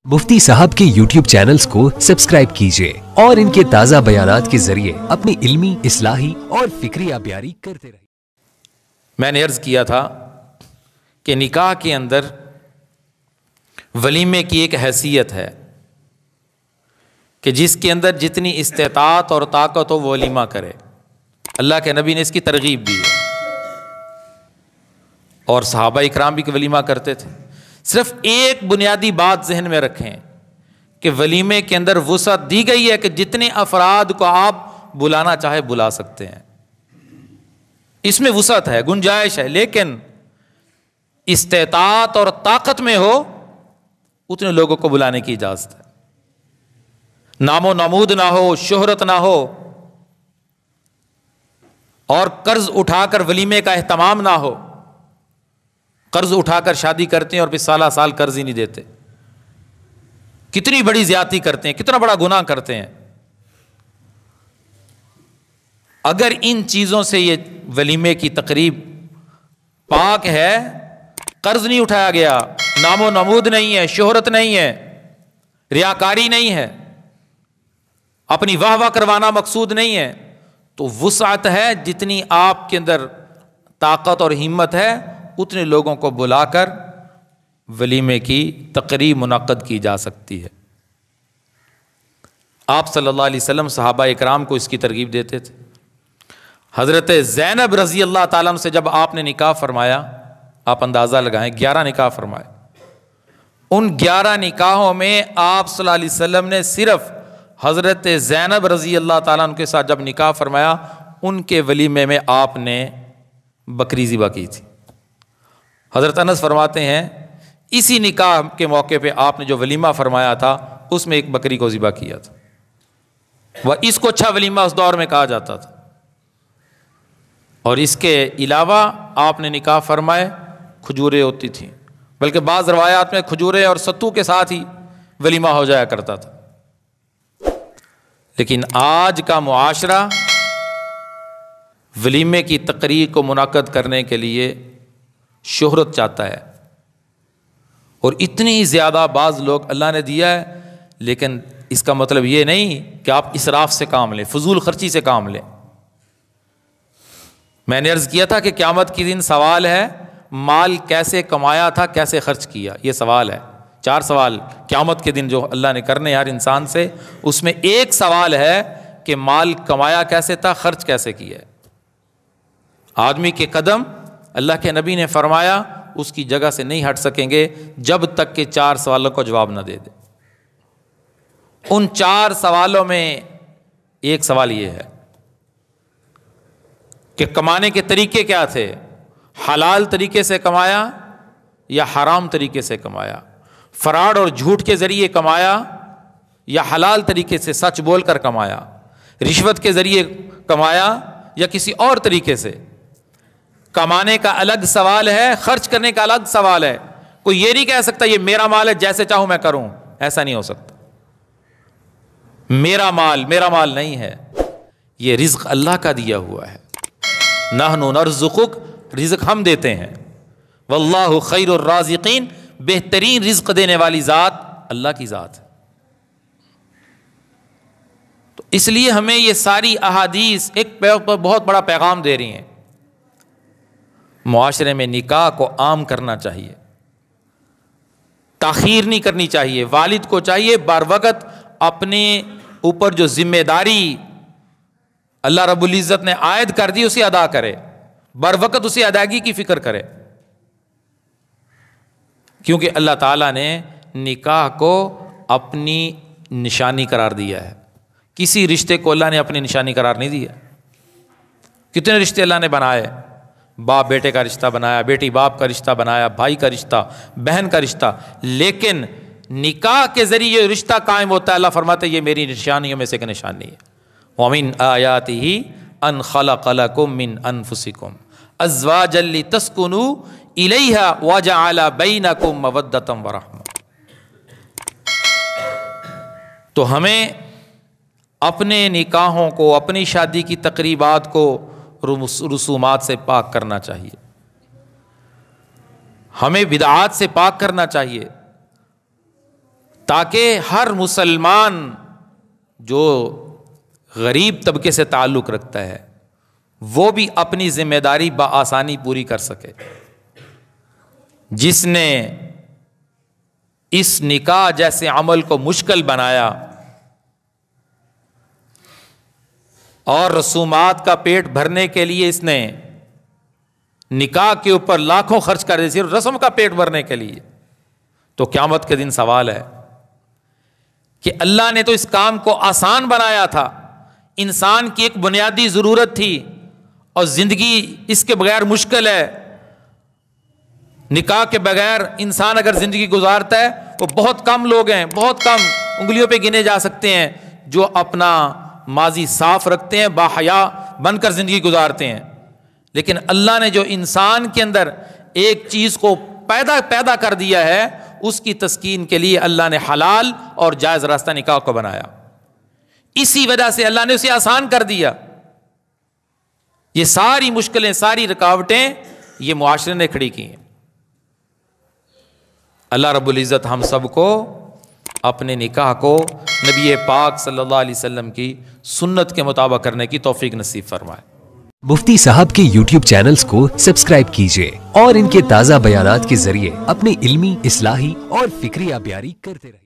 मुफ्ती साहब के YouTube channels को सब्सक्राइब कीजिए और इनके ताज़ा बयानात के जरिए अपनी इल्मी, इस्लाही और फिक्रिया ब्यारी करते रहिए। मैंने अर्ज़ किया था कि निकाह के अंदर वलीमे की एक हैसियत है कि जिसके अंदर जितनी इस्तेताअत और ताकत हो वो वलीमा करे। अल्लाह के नबी ने इसकी तरगीब दी है और सहाबा इकराम भी वलीमा करते थे। सिर्फ एक बुनियादी बात जहन में रखें कि वलीमे के अंदर वुसअत दी गई है कि जितने अफराद को आप बुलाना चाहे बुला सकते हैं, इसमें वुसअत है, गुंजाइश है, लेकिन इस्तेताअत और ताकत में हो उतने लोगों को बुलाने की इजाजत है। नामो नमूद ना हो, शोहरत ना हो और कर्ज उठाकर वलीमे का एहतमाम ना हो। कर्ज उठाकर शादी करते हैं और फिर साला साल कर्ज ही नहीं देते। कितनी बड़ी ज्यादती करते हैं, कितना बड़ा गुनाह करते हैं। अगर इन चीजों से ये वलीमे की तकरीब पाक है, कर्ज नहीं उठाया गया, नामो नमूद नहीं है, शोहरत नहीं है, रियाकारी नहीं है, अपनी वाह वाह करवाना मकसूद नहीं है, तो वुसअत है, जितनी आपके अंदर ताकत और हिम्मत है उतने लोगों को बुलाकर वलीमे की तकरीब मुनक्कद की जा सकती है। आप सल्लल्लाहु अलैहि वसल्लम सहाबा इकराम को इसकी तरगीब देते थे। हज़रत ज़ैनब रज़ी अल्लाह ताला अन्हा से जब आपने निकाह फरमाया, आप अंदाज़ा लगाएं 11 निकाह फरमाए। उन 11 निकाहों में आप सल्लल्लाहु अलैहि वसल्लम ने सिर्फ हज़रत ज़ैनब रज़ी अल्लाह ताला अन्हा के साथ जब निकाह फरमाया, उनके वलीमे में आपने बकरी ज़िबा की थी। हज़रत अनस फरमाते हैं इसी निकाह के मौके पे आपने जो वलीमा फरमाया था उसमें एक बकरी को ज़िबा किया था। वह इसको अच्छा वलीमा उस दौर में कहा जाता था। और इसके अलावा आपने निकाह फरमाए, खजूरें होती थी, बल्कि बाज़ रवायात में खजूरें और सत्तू के साथ ही वलीमा हो जाया करता था। लेकिन आज का मुआशरा वलीमे की तकरीर को मुनक्कद करने के लिए शोहरत चाहता है और इतनी ज़्यादा बाज़ लोग अल्लाह ने दिया है, लेकिन इसका मतलब ये नहीं कि आप इसराफ से काम लें, फजूल खर्ची से काम लें। मैंने अर्ज़ किया था कि क़यामत के दिन सवाल है माल कैसे कमाया था, कैसे खर्च किया, ये सवाल है। 4 सवाल क़यामत के दिन जो अल्लाह ने करने हर इंसान से, उसमें एक सवाल है कि माल कमाया कैसे था, खर्च कैसे किया। आदमी के कदम अल्लाह के नबी ने फरमाया उसकी जगह से नहीं हट सकेंगे जब तक कि 4 सवालों को जवाब न दे दे। उन 4 सवालों में एक सवाल ये है कि कमाने के तरीके क्या थे, हलाल तरीके से कमाया या हराम तरीके से कमाया, फराड और झूठ के जरिए कमाया या हलाल तरीके से सच बोलकर कमाया, रिश्वत के जरिए कमाया या किसी और तरीके से। कमाने का अलग सवाल है, खर्च करने का अलग सवाल है। कोई ये नहीं कह सकता ये मेरा माल है, जैसे चाहूं मैं करूं, ऐसा नहीं हो सकता। मेरा माल नहीं है, ये रिज़्क़ अल्लाह का दिया हुआ है। नहनु नर्ज़ुकुक, रिज़्क़ हम देते हैं। वल्लाहु खैरुर राज़िक़ीन, बेहतरीन रिज़्क़ देने वाली ज़ात अल्लाह की ज़ात है। तो इसलिए हमें ये सारी अहादीस एक बहुत बड़ा पैगाम दे रही हैं। मुआशरे में निकाह को आम करना चाहिए, ताख़ीर नहीं करनी चाहिए। वालिद को चाहिए बर वक़्त अपने ऊपर जो जिम्मेदारी अल्लाह रब्बुल इज़्ज़त ने आयद कर दी उसे अदा करे, बर वक़्त उसे अदायगी की फ़िक्र करे, क्योंकि अल्लाह ताला ने निकाह को अपनी निशानी करार दिया है। किसी रिश्ते को अल्लाह ने अपनी निशानी करार नहीं दिया। कितने रिश्ते अल्लाह ने बनाए, बाप बेटे का रिश्ता बनाया, बेटी बाप का रिश्ता बनाया, भाई का रिश्ता, बहन का रिश्ता, लेकिन निकाह के जरिए ये रिश्ता कायम होता है। अल्लाह फरमाते ये मेरी निशानियों में से एक निशानी है। वमिन आयातिही अन खलक़ लकुम मिन अनफुसिकुम अज़वाजन लितस्कुनू इलैहा व जअल बैनकुम मवद्दतम व रहमा। तो हमें अपने निकाहों को, अपनी शादी की तकरीबात को रसूमात से पाक करना चाहिए, हमें बिदआत से पाक करना चाहिए। تاکہ ہر مسلمان جو غریب طبقے سے تعلق رکھتا ہے وہ بھی اپنی ذمہ داری بآسانی پوری کر سکے. جس نے اس نکاح جیسے عمل کو مشکل بنایا اور رسومات کا پیٹ بھرنے کے لیے اس نے نکاح کے اوپر لاکھوں خرچ کر دی صرف رسم کا پیٹ بھرنے کے لیے، تو قیامت کے دن سوال ہے کہ اللہ نے تو اس کام کو آسان بنایا تھا، انسان کی ایک بنیادی ضرورت تھی اور زندگی اس کے بغیر مشکل ہے. نکاح کے بغیر انسان اگر زندگی گزارتا ہے وہ بہت کم لوگ ہیں، بہت کم انگلیوں پہ گنے جا سکتے ہیں جو اپنا ماضی صاف رکھتے ہیں، باحیا بن کر زندگی گزارتے ہیں. لیکن اللہ نے جو انسان کے اندر ایک چیز کو پیدا کر دیا ہے اس کی تسکین کے لیے اللہ نے حلال اور جائز راستہ نکاح کو بنایا. اسی وجہ سے اللہ نے اسے آسان کر دیا. یہ ساری مشکلیں، ساری رکاوٹیں یہ معاشرے نے کھڑی کی ہیں. اللہ رب العزت ہم سب کو اپنے نکاح کو نبی پاک صلی اللہ علیہ وسلم کی سنت کے مطابق کرنے کی توفیق نصیب فرمائے. مفتی صاحب کے YouTube چینلز کو سبسکرائب کیجئے اور ان کے تازہ بیانات کے ذریعے اپنی علمی، اصلاحی اور فکری آبیاری کرتے رہیے.